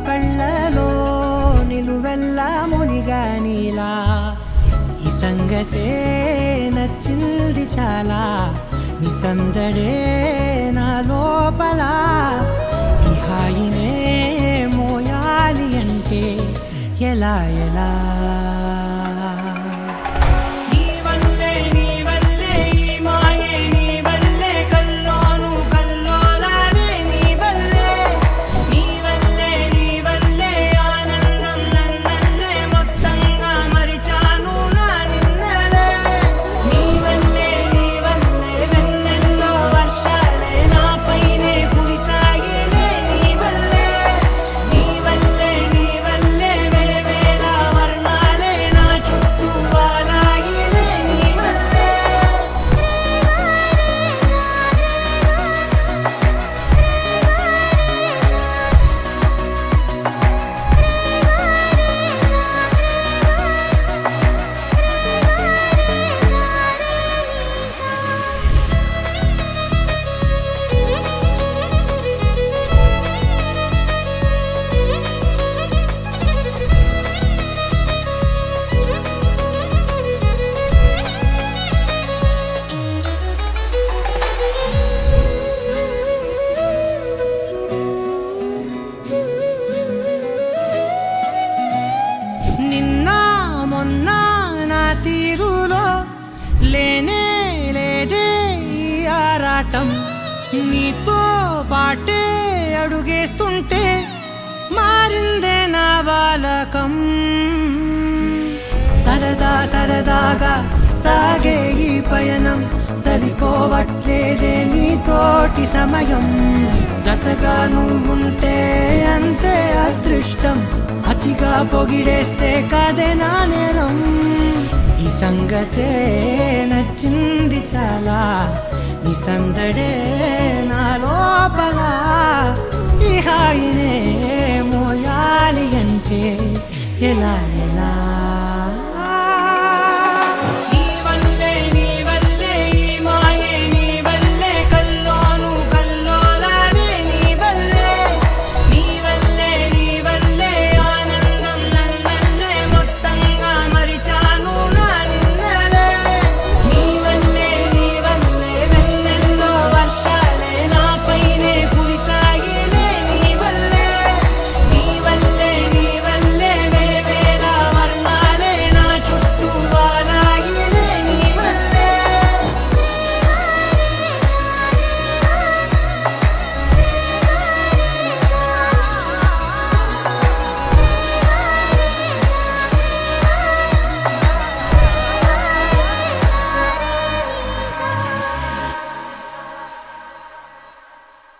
కళ్ళలో నిలువెల్ల మునిగానిలా ఈ సంగతే నచ్చింది చాలా నీ సందడే నా లోపల ఈ హాయినే మోయాలి అంటే ఎలా ఎలా లేనే లేదే ఈ ఆరాటం నీతో పాటే అడుగేస్తుంటే మారిందే నా బాలకం సరదా సరదాగా సాగే ఈ పయనం సరిపోవట్లేదే నీతోటి సమయం జతగా నువ్వుంటే అంతే అదృష్టం అతిగా పొగిడేస్తే కాదే నా నేరం ఈ సంగతే నచ్చింది చాలా నీ సందడే నా లోపల ఈ హాయినే మోయాలి అంటే ఎలా ఎలా